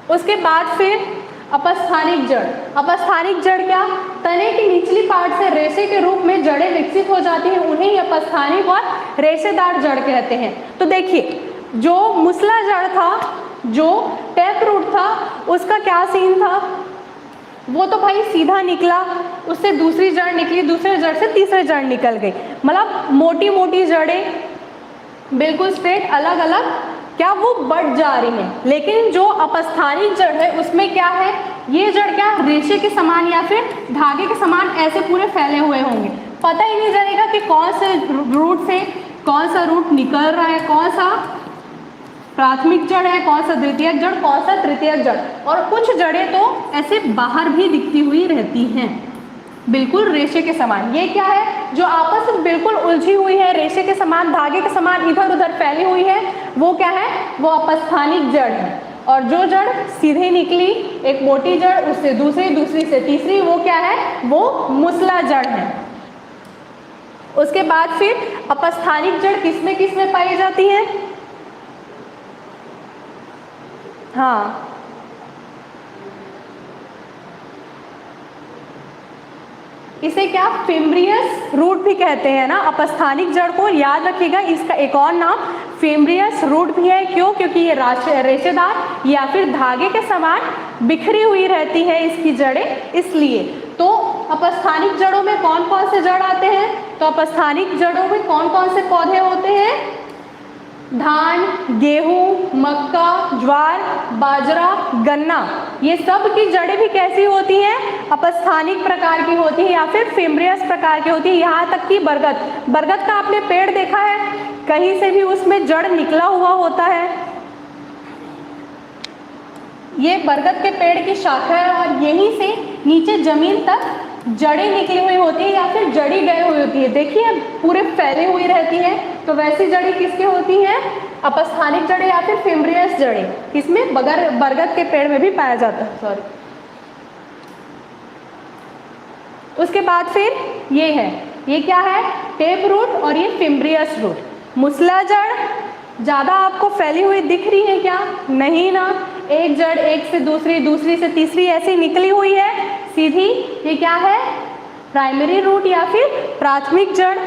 उसके बाद फिर अपस्थानिक जड़। अपस्थानिक जड़ क्या, तने की निचली पार्ट से रेशे के रूप में जड़ें विकसित हो जाती हैं, उन्हें ही अपस्थानिक और रेशेदार जड़ कहते हैं। तो देखिए, जो मुसला जड़ था, जो टैप रूट था, उसका क्या सीन था, वो तो भाई सीधा निकला, उससे दूसरी जड़ निकली, दूसरे जड़ से तीसरे जड़ निकल गई। मतलब मोटी मोटी जड़ें बिल्कुल स्ट्रेट अलग अलग क्या वो बढ़ जा रही हैं। लेकिन जो अपस्थानिक जड़ है उसमें क्या है, ये जड़ क्या रेशे के समान या फिर धागे के समान ऐसे पूरे फैले हुए होंगे। पता ही नहीं चलेगा कि कौन से रूट से कौन सा रूट निकल रहा है, कौन सा प्राथमिक जड़ है, कौन सा द्वितीयक जड़, कौन सा तृतीयक जड़। और कुछ जड़ें तो ऐसे बाहर भी दिखती हुई रहती हैं, बिल्कुल रेशे के समान। ये क्या है, जो आपस में बिल्कुल उलझी हुई है, रेशे के समान, धागे के समान इधर उधर फैली हुई है, वो क्या है, वो अपस्थानिक जड़ है। और जो जड़ सीधे निकली, एक मोटी जड़, उससे दूसरी, दूसरी से तीसरी, वो क्या है, वो मुसला जड़ है। उसके बाद फिर अपस्थानिक जड़ किसमें किसमें पाई जाती है, हाँ, इसे क्या फिम्ब्रियस रूट भी कहते हैं ना। अपस्थानिक जड़ को याद रखिएगा, इसका एक और नाम फिम्ब्रियस रूट भी है। क्यों, क्योंकि ये रेशेदार या फिर धागे के समान बिखरी हुई रहती है इसकी जड़ें, इसलिए। तो अपस्थानिक जड़ों में कौन कौन से जड़ आते हैं, तो अपस्थानिक जड़ों में कौन कौन से पौधे होते हैं, धान, गेहूं, मक्का, ज्वार, बाजरा, गन्ना, ये सब की जड़ें भी कैसी होती हैं, अपस्थानिक प्रकार की होती है या फिर फिम्ब्रियस प्रकार की होती है। यहाँ तक कि बरगद, बरगद का आपने पेड़ देखा है, कहीं से भी उसमें जड़ निकला हुआ होता है। ये बरगद के पेड़ की शाखा है और यहीं से नीचे जमीन तक जड़ें निकली हुई होती है या फिर जड़ी गई हुई होती है। देखिए पूरे फैली हुई रहती है। तो वैसी जड़ी किसकी होती हैं, अपस्थानिक जड़ें या फिर फिम्ब्रियस जड़ें, किसमें, बरगद के पेड़ में भी पाया जाता है। सॉरी। उसके बाद फिर ये है, ये क्या है, टेप रूट और ये फिम्ब्रियस रूट। मुसला जड़ ज़्यादा आपको फैली हुई दिख रही है क्या, नहीं ना, एक जड़ एक से दूसरी, दूसरी से तीसरी ऐसी निकली हुई है सीधी, ये क्या है प्राइमरी रूट या फिर प्राथमिक जड़।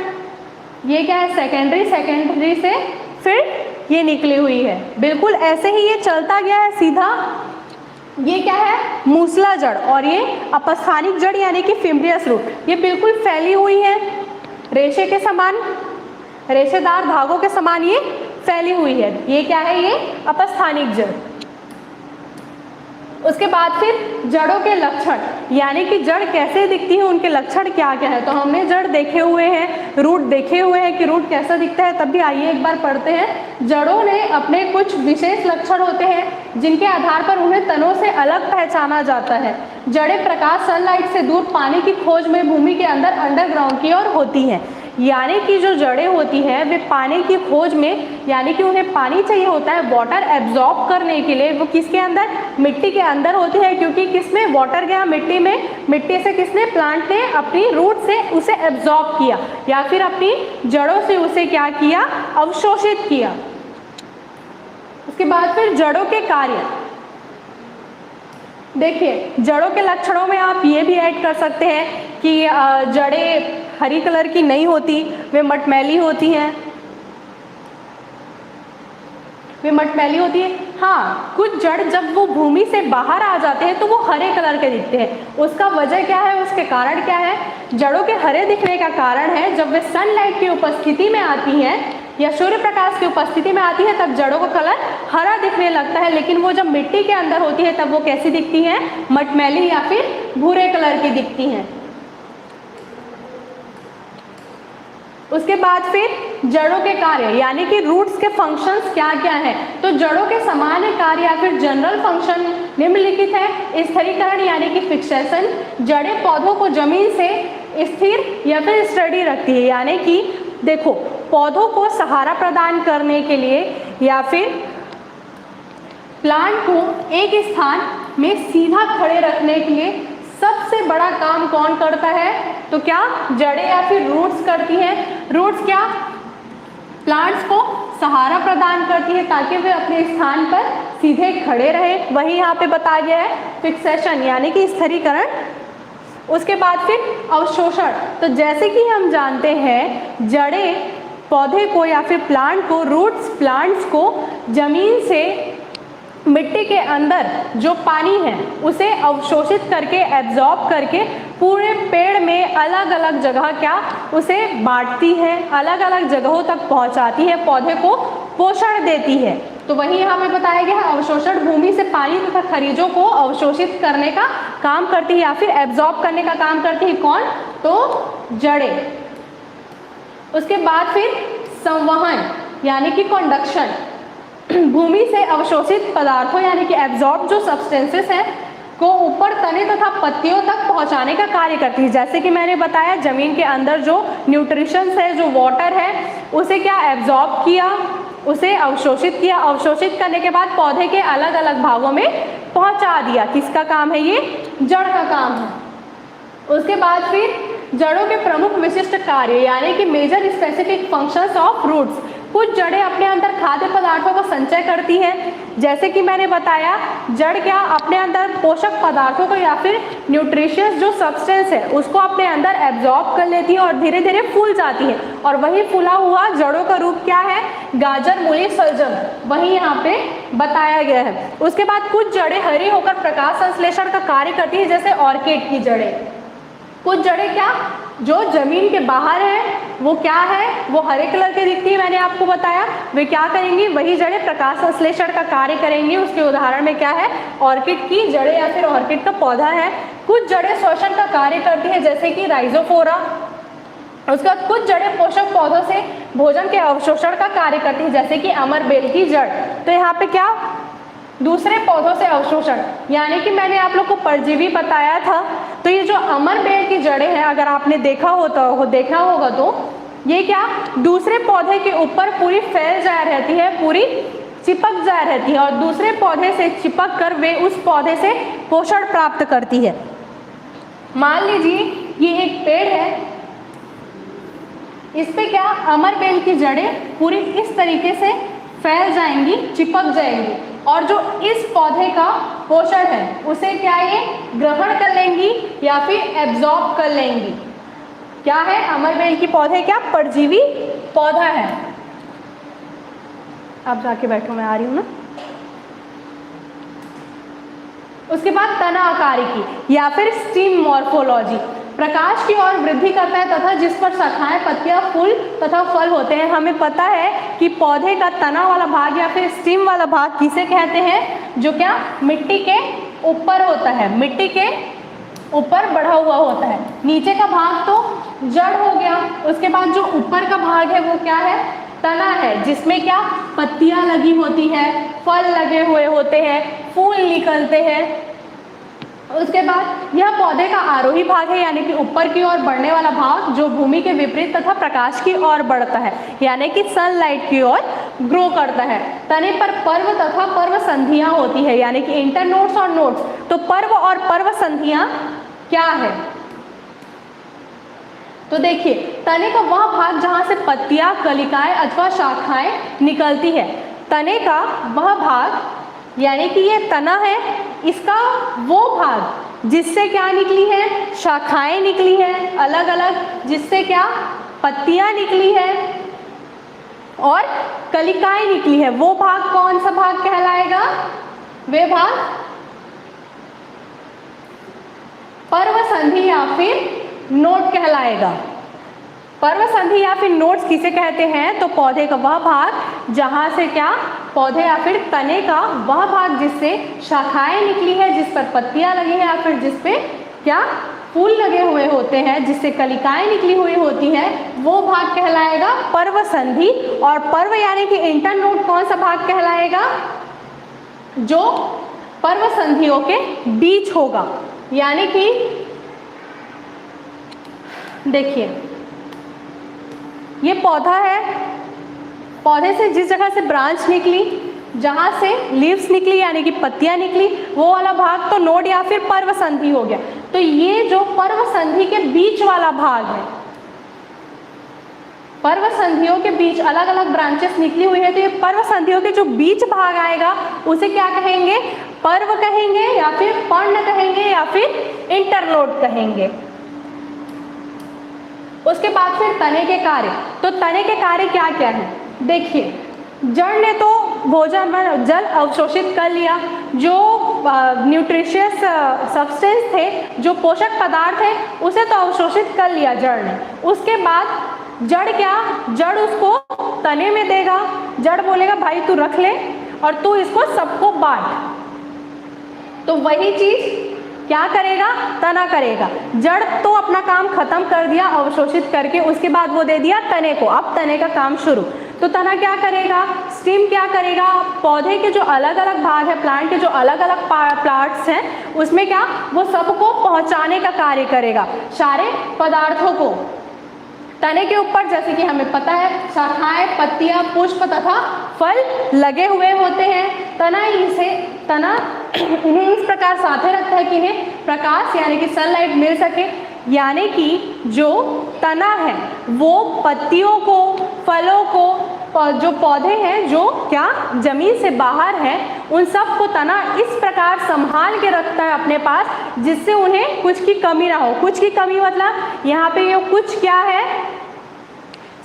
ये क्या है सेकेंडरी, सेकेंडरी से फिर ये निकली हुई है। बिल्कुल ऐसे ही ये चलता गया है सीधा। ये क्या है मूसला जड़ और ये अपस्थानिक जड़ यानी कि फिम्ब्रियस रूट। ये बिल्कुल फैली हुई है रेशे के समान, रेशेदार धागों के समान ये फैली हुई है। ये क्या है ये अपस्थानिक जड़। उसके बाद फिर जड़ों के लक्षण यानी कि जड़ कैसे दिखती है, उनके लक्षण क्या क्या है। तो हमने जड़ देखे हुए हैं, रूट देखे हुए हैं कि रूट कैसा दिखता है, तब भी आइए एक बार पढ़ते हैं। जड़ों ने अपने कुछ विशेष लक्षण होते हैं जिनके आधार पर उन्हें तनों से अलग पहचाना जाता है। जड़ें प्रकाश सनलाइट से दूर पानी की खोज में भूमि के अंदर अंडरग्राउंड की ओर होती हैं। यानी कि जो जड़ें होती हैं वे पानी की खोज में, यानी कि उन्हें पानी चाहिए होता है वाटर एब्जॉर्ब करने के लिए, वो किसके अंदर मिट्टी के अंदर होती है। क्योंकि किसमें वाटर गया मिट्टी में, मिट्टी से किसने प्लांट ने अपनी रूट से उसे एब्जॉर्ब किया या फिर अपनी जड़ों से उसे क्या किया अवशोषित किया। उसके बाद फिर जड़ों के कार्य देखिए, जड़ों के लक्षणों में आप ये भी ऐड कर सकते हैं कि जड़ें हरी कलर की नहीं होती, वे मटमैली होती हैं, वे मटमैली होती है। हाँ, कुछ जड़ जब वो भूमि से बाहर आ जाते हैं तो वो हरे कलर के दिखते हैं। उसका वजह क्या है, उसके कारण क्या है। जड़ों के हरे दिखने का कारण है जब वे सनलाइट की उपस्थिति में आती हैं या सूर्य प्रकाश की उपस्थिति में आती है तब जड़ों का कलर हरा दिखने लगता है। लेकिन वो जब मिट्टी के अंदर होती है तब वो कैसी दिखती हैं, मटमैली या फिर भूरे कलर की दिखती हैं। उसके बाद फिर जड़ों के कार्य यानी कि रूट्स के फंक्शंस क्या क्या हैं। तो जड़ों के सामान्य कार्य या फिर जनरल फंक्शन निम्नलिखित है। स्थिरीकरण यानी कि फिक्सेशन, जड़ें पौधों को जमीन से स्थिर या फिर स्टडी रखती है। यानी कि देखो, पौधों को सहारा प्रदान करने के लिए या फिर प्लांट को एक स्थान में सीधा खड़े रखने के लिए सबसे बड़ा काम कौन करता है, तो क्या जड़ें या फिर रूट्स करती हैं। रूट्स क्या प्लांट्स को सहारा प्रदान करती है ताकि वे अपने स्थान पर सीधे खड़े रहे। वही यहाँ पे बताया गया है फिक्सेशन यानी कि स्थिरीकरण। उसके बाद फिर अवशोषण। तो जैसे कि हम जानते हैं जड़ें पौधे को या फिर प्लांट को, रूट्स प्लांट्स को जमीन से मिट्टी के अंदर जो पानी है उसे अवशोषित करके एब्जॉर्ब करके पूरे पेड़ में अलग अलग जगह क्या उसे बांटती है, अलग अलग जगहों तक पहुंचाती है, पौधे को पोषण देती है। तो वही यहाँ पे बताया गया है अवशोषण भूमि से पानी तथा खनिजों को अवशोषित करने का काम करती है या फिर एब्जॉर्ब करने का काम करती है। कौन, तो जड़ें। उसके बाद फिर संवहन यानी कि कंडक्शन, भूमि से अवशोषित पदार्थों यानी कि एब्जॉर्ब जो सब्सटेंसेस हैं को ऊपर तने तथा पत्तियों तक पहुंचाने का कार्य करती है। जैसे कि मैंने बताया जमीन के अंदर जो न्यूट्रिशंस है, जो वाटर है, उसे क्या एब्जॉर्ब किया, उसे अवशोषित किया, अवशोषित करने के बाद पौधे के अलग अलग भागों में पहुंचा दिया। किसका काम है, ये जड़ का काम है। उसके बाद फिर जड़ों के प्रमुख विशिष्ट कार्य यानी कि major specific functions of roots. कुछ जड़ें अपने अंदर खाद्य पदार्थों का संचय करती हैं। जैसे कि मैंने बताया जड़ क्या अपने अंदर पोषक पदार्थों को या फिर न्यूट्रिशियस जो सब्सटेंस है उसको अपने अंदर एब्जॉर्ब कर लेती है और धीरे धीरे फूल जाती है। और वही फूला हुआ जड़ों का रूप क्या है, गाजर मूली सलजम, वही यहाँ पे बताया गया है। उसके बाद कुछ जड़ें हरी होकर प्रकाश संश्लेषण का कार्य करती है, जैसे ऑर्किड की जड़ें। कुछ जड़ें क्या जो जमीन के बाहर है वो क्या है, वो हरे कलर की दिखती है, मैंने आपको बताया। वे क्या करेंगी, वही जड़ें प्रकाश संश्लेषण का कार्य करेंगी। उसके उदाहरण में क्या है, ऑर्किड की जड़ें या फिर ऑर्किड का पौधा है। कुछ जड़ें श्वसन का कार्य करती है जैसे कि राइजोफोरा। उसके बाद कुछ जड़ें पोषक पौधों से भोजन के अवशोषण का कार्य करती है जैसे कि अमरबेल की जड़। तो यहाँ पे क्या दूसरे पौधों से अवशोषण, यानी कि मैंने आप लोग को परजीवी बताया था। तो ये जो अमरबेल की जड़ें हैं अगर आपने देखा होगा तो ये क्या दूसरे पौधे के ऊपर पूरी फैल जाया रहती है, पूरी चिपक जाया रहती है और दूसरे पौधे से चिपक कर वे उस पौधे से पोषण प्राप्त करती है। मान लीजिए ये एक पेड़ है, इस पे क्या अमरबेल की जड़ें पूरी इस तरीके से फैल जाएंगी, चिपक जाएंगी। और जो इस पौधे का पोषण है उसे क्या ये ग्रहण कर लेंगी या फिर एब्जॉर्ब कर लेंगी। क्या है, अमरबेल की पौधे क्या परजीवी पौधा है। आप जाके बैठो, मैं आ रही हूँ ना। उसके बाद तना आकारिकी या फिर स्टीम मॉर्फोलॉजी, प्रकाश की ओर वृद्धि करता है तथा जिस पर शाखाएं, पत्तियां, फूल तथा फल होते हैं। हमें पता है कि पौधे का तना वाला भाग या फिर स्टीम वाला भाग किसे कहते हैं, जो क्या मिट्टी के ऊपर होता है, मिट्टी के ऊपर बढ़ा हुआ होता है। नीचे का भाग तो जड़ हो गया, उसके बाद जो ऊपर का भाग है वो क्या है, तना है, जिसमें क्या पत्तियां लगी होती है, फल लगे हुए होते हैं, फूल निकलते हैं। उसके बाद यह पौधे का आरोही भाग है, यानी कि ऊपर की ओर बढ़ने वाला भाग जो भूमि के विपरीत तथा प्रकाश की ओर बढ़ता है, यानी कि सनलाइट की ओर ग्रो करता है। तने पर पर्व तथा पर्व संधियां होती है, यानी कि इंटरनोड्स और नोड्स। तो पर्व और पर्व संधियां क्या है, तो देखिए तने का वह भाग जहां से पत्तियां, कलिकाएं अथवा शाखाएं निकलती है। तने का वह भाग यानी कि ये तना है, इसका वो भाग जिससे क्या निकली है, शाखाएं निकली है अलग अलग, जिससे क्या पत्तियां निकली है और कलिकाएं निकली है। वो भाग कौन सा भाग कहलाएगा, वे भाग पर्व संधि या फिर नोड कहलाएगा। पर्व संधि या फिर नोड्स किसे कहते हैं, तो पौधे का वह भाग जहां से क्या पौधे या फिर तने का वह भाग जिससे शाखाएं निकली है, जिस पर पत्तियां लगी हैं या फिर जिस पे क्या फूल लगे हुए होते हैं, जिससे कलिकाएं निकली हुई होती हैं, वो भाग कहलाएगा पर्व संधि। और पर्व यानी कि इंटरनोड कौन सा भाग कहलाएगा, जो पर्व संधियों के बीच होगा। यानी कि देखिए ये पौधा है, पौधे से जिस जगह से ब्रांच निकली, जहां से लीव्स निकली यानी कि पत्तियां निकली, वो वाला भाग तो नोड या फिर पर्व संधि हो गया। तो ये जो पर्व संधि के बीच वाला भाग है, पर्व संधियों के बीच अलग अलग ब्रांचेस निकली हुई है, तो ये पर्व संधियों के जो बीच भाग आएगा उसे क्या कहेंगे, पर्व कहेंगे या फिर पर्ण कहेंगे या फिर इंटरनोड कहेंगे। उसके बाद फिर तने के कार्य, तो तने के कार्य क्या क्या है, देखिए जड़ ने तो भोजन में जल अवशोषित कर लिया, जो न्यूट्रिशियस सब्सटेंस थे, जो पोषक पदार्थ है उसे तो अवशोषित कर लिया जड़ ने। उसके बाद जड़ क्या, जड़ उसको तने में देगा, जड़ बोलेगा भाई तू रख ले और तू इसको सबको बांट। तो वही चीज क्या करेगा, तना करेगा। जड़ तो अपना काम खत्म कर दिया अवशोषित करके, उसके बाद वो दे दिया तने को, अब तने का काम शुरू। तो तना क्या करेगा, स्टीम क्या करेगा, पौधे के जो अलग अलग भाग है, प्लांट के जो अलग अलग पार्ट्स हैं, उसमें क्या वो सबको पहुंचाने का कार्य करेगा, सारे पदार्थों को तने के ऊपर। जैसे कि हमें पता है शाखाएं, पत्तियां, पुष्प तथा फल लगे हुए होते हैं। तना इन्हें इस प्रकार साथे रखता है कि इन्हें प्रकाश यानी कि सनलाइट मिल सके, यानी कि जो तना है वो पत्तियों को, फलों को, जो पौधे हैं जो क्या जमीन से बाहर हैं, उन सब को तना इस प्रकार संभाल के रखता है अपने पास, जिससे उन्हें कुछ की कमी ना हो। कुछ की कमी मतलब यहाँ पे ये कुछ क्या है,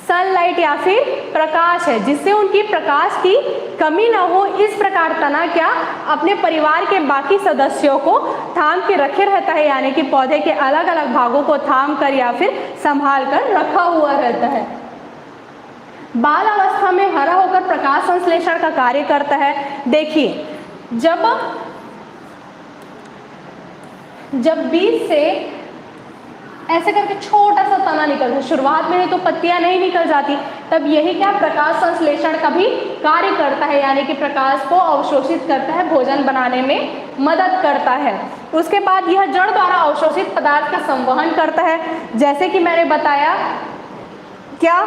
सनलाइट या फिर प्रकाश है, जिससे उनकी प्रकाश की कमी ना हो। इस प्रकार तना क्या अपने परिवार के बाकी सदस्यों को थाम के रखे रहता है, यानी कि पौधे के अलग अलग भागों को थाम कर या फिर संभाल कर रखा हुआ रहता है। बाल अवस्था में हरा होकर प्रकाश संश्लेषण का कार्य करता है। देखिए जब बीज से ऐसे करके छोटा सा तना निकलता है, शुरुआत में तो पत्तियां नहीं निकल जाती, तब यही क्या प्रकाश संश्लेषण का भी कार्य करता है, यानी कि प्रकाश को अवशोषित करता है, भोजन बनाने में मदद करता है। उसके बाद यह जड़ द्वारा अवशोषित पदार्थ का संवहन करता है। जैसे कि मैंने बताया क्या,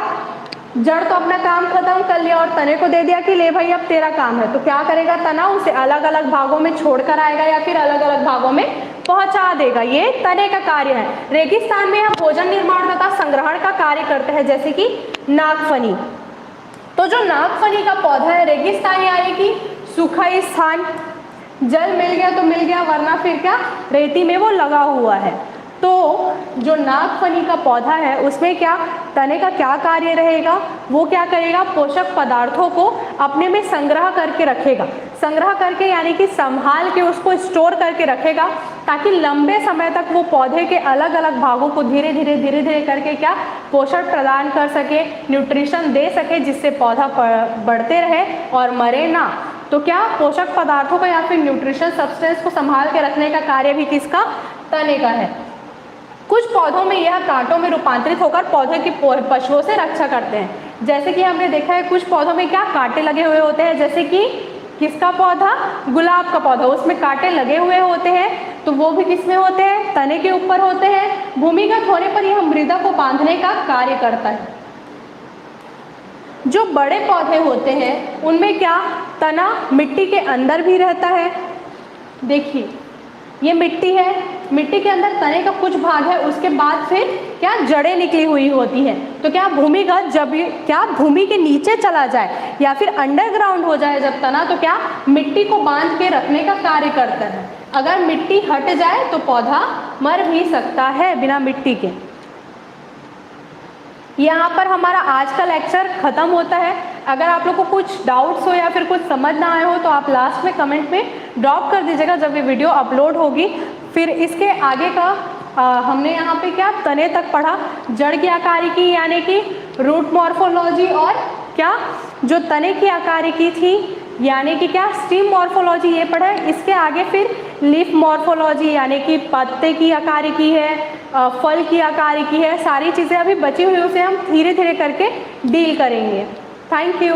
जड़ तो अपना काम खत्म कर लिया और तने को दे दिया कि ले भाई अब तेरा काम है, तो क्या करेगा तना, उसे अलग अलग भागों में छोड़कर आएगा या फिर अलग अलग भागों में पहुंचा देगा। ये तने का कार्य है। रेगिस्तान में यह भोजन निर्माण तथा संग्रहण का कार्य करता है, जैसे कि नागफनी। तो जो नागफनी का पौधा है रेगिस्तान यानी कि सूखा स्थान, जल मिल गया तो मिल गया, वरना फिर क्या रेती में वो लगा हुआ है। तो जो नागफनी का पौधा है उसमें क्या तने का क्या कार्य रहेगा, वो क्या करेगा, पोषक पदार्थों को अपने में संग्रह करके रखेगा। संग्रह करके यानी कि संभाल के उसको स्टोर करके रखेगा, ताकि लंबे समय तक वो पौधे के अलग अलग भागों को धीरे धीरे करके क्या पोषण प्रदान कर सके, न्यूट्रिशन दे सके, जिससे पौधा बढ़ते रहे और मरे ना। तो क्या पोषक पदार्थों का या फिर न्यूट्रिशन सब्सटेंस को संभाल के रखने का कार्य भी किसका, तने का है। कुछ पौधों में यह कांटों में रूपांतरित होकर पौधे की पशुओं से रक्षा करते हैं। जैसे कि हमने देखा है कुछ पौधों में क्या कांटे लगे हुए होते हैं, जैसे कि किसका पौधा, गुलाब का पौधा, उसमें कांटे लगे हुए होते हैं, तो वो भी किस में होते हैं, तने के ऊपर होते हैं। भूमिगत होने पर यह मृदा को बांधने का कार्य करता है। जो बड़े पौधे होते हैं उनमें क्या तना मिट्टी के अंदर भी रहता है। देखिए ये मिट्टी है, मिट्टी के अंदर तने का कुछ भाग है, उसके बाद फिर क्या जड़ें निकली हुई होती हैं। तो क्या भूमिगत जब क्या भूमि के नीचे चला जाए या फिर अंडरग्राउंड हो जाए जब तना, तो क्या मिट्टी को बांध के रखने का कार्य करता है। अगर मिट्टी हट जाए तो पौधा मर भी सकता है बिना मिट्टी के। यहाँ पर हमारा आज का लेक्चर ख़त्म होता है। अगर आप लोग को कुछ डाउट्स हो या फिर कुछ समझ ना आए हो तो आप लास्ट में कमेंट में ड्रॉप कर दीजिएगा जब ये वीडियो अपलोड होगी। फिर इसके आगे का हमने यहाँ पे क्या तने तक पढ़ा, जड़ की आकारिकी यानी कि रूट मॉर्फोलॉजी, और क्या जो तने की आकारिकी थी यानी कि क्या स्टीम मॉर्फोलॉजी, ये पढ़ा है। इसके आगे फिर लीफ मॉर्फोलॉजी यानी कि पत्ते की आकारिकी है, फल की आकारिकी है, सारी चीज़ें अभी बची हुई उसे हम धीरे धीरे करके डील करेंगे। Thank you.